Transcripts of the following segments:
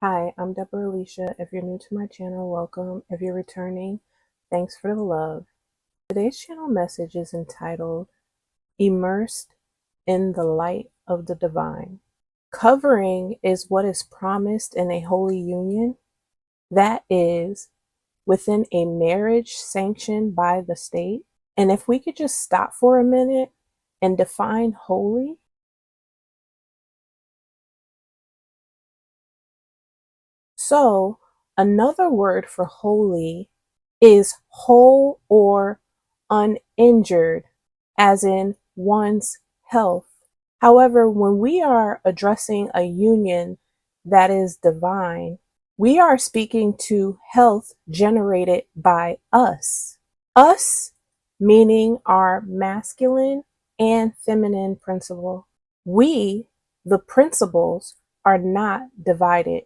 Hi, I'm Deborah Alicia. If you're new to my channel, welcome. If you're returning, thanks for the love. Today's channel message is entitled Immersed in the Light of the Divine. Covering is what is promised in a holy union, that is, within a marriage sanctioned by the state. And if we could just stop for a minute and define holy. So, another word for holy is whole or uninjured, as in one's health. However, when we are addressing a union that is divine, we are speaking to health generated by us. Us meaning our masculine and feminine principle. We, the principles, are not divided.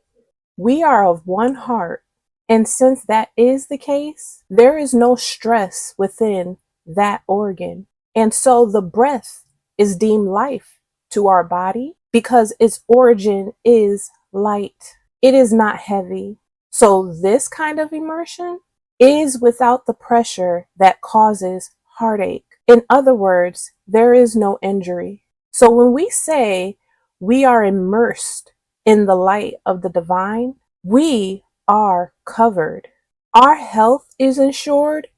We are of one heart, and since that is the case, there is no stress within that organ. And so the breath is deemed life to our body because its origin is light. It is not heavy. So this kind of immersion is without the pressure that causes heartache. In other words, there is no injury. So when we say we are immersed in the light of the divine, we are covered. Our health is ensured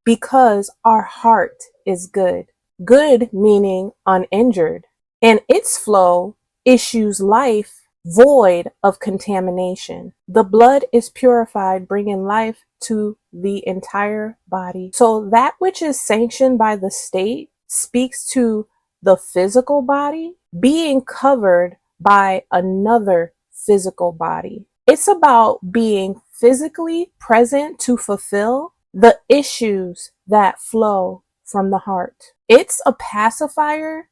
because our heart is good. Good meaning uninjured. And its flow issues life void of contamination. The blood is purified, bringing life to the entire body. So that which is sanctioned by the state speaks to the physical body being covered by another physical body. It's about being physically present to fulfill the issues that flow from the heart. It's a pacifier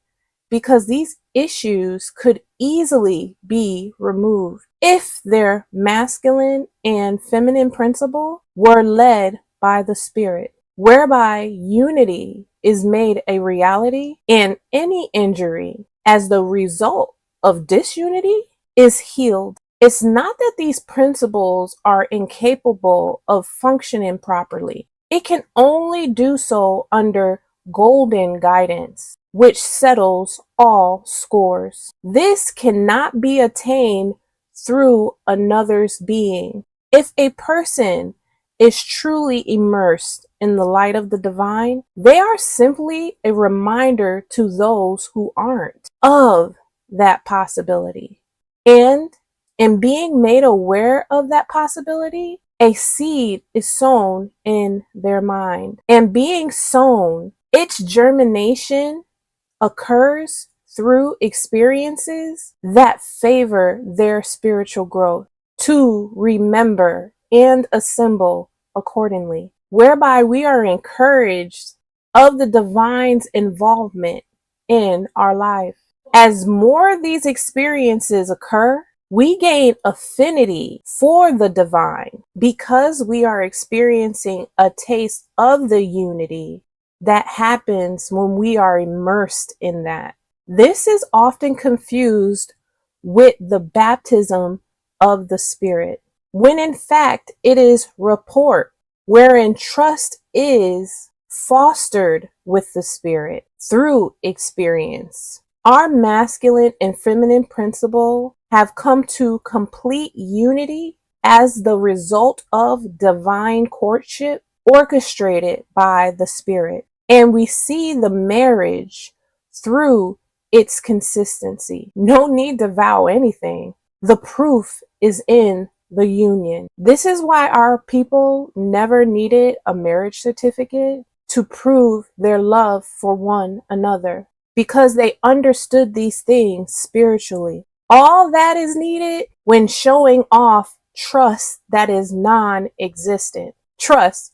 because these issues could easily be removed if their masculine and feminine principle were led by the Spirit, whereby unity is made a reality and any injury as the result of disunity is healed. It's not that these principles are incapable of functioning properly. It can only do so under golden guidance, which settles all scores. This cannot be attained through another's being. If a person is truly immersed in the light of the divine, they are simply a reminder to those who aren't of that possibility. And in being made aware of that possibility, a seed is sown in their mind. And being sown, its germination occurs through experiences that favor their spiritual growth, to remember and assemble accordingly, whereby we are encouraged of the divine's involvement in our life. As more of these experiences occur, we gain affinity for the divine because we are experiencing a taste of the unity that happens when we are immersed in that. This is often confused with the baptism of the Spirit, when in fact it is rapport, wherein trust is fostered with the Spirit through experience. Our masculine and feminine principle have come to complete unity as the result of divine courtship orchestrated by the Spirit. And we see the marriage through its consistency. No need to vow anything. The proof is in the union. This is why our people never needed a marriage certificate to prove their love for one another, because they understood these things spiritually. All that is needed when showing off trust that is non-existent. Trust.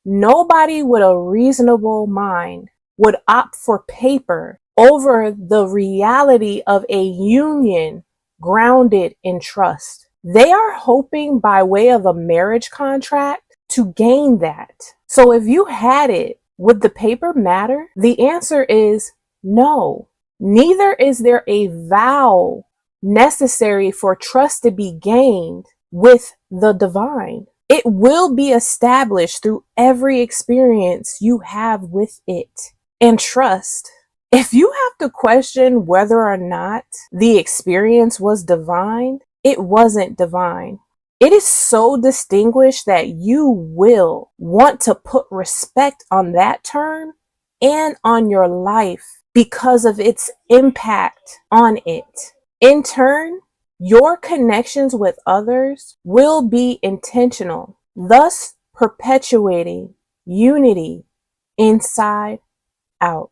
Nobody with a reasonable mind would opt for paper over the reality of a union grounded in trust. They are hoping by way of a marriage contract to gain that. So if you had it, would the paper matter? The answer is no. Neither is there a vow necessary for trust to be gained with the divine. It will be established through every experience you have with it. And trust. If you have to question whether or not the experience was divine, it wasn't divine. It is so distinguished that you will want to put respect on that term and on your life because of its impact on it. In turn, your connections with others will be intentional, thus perpetuating unity inside out.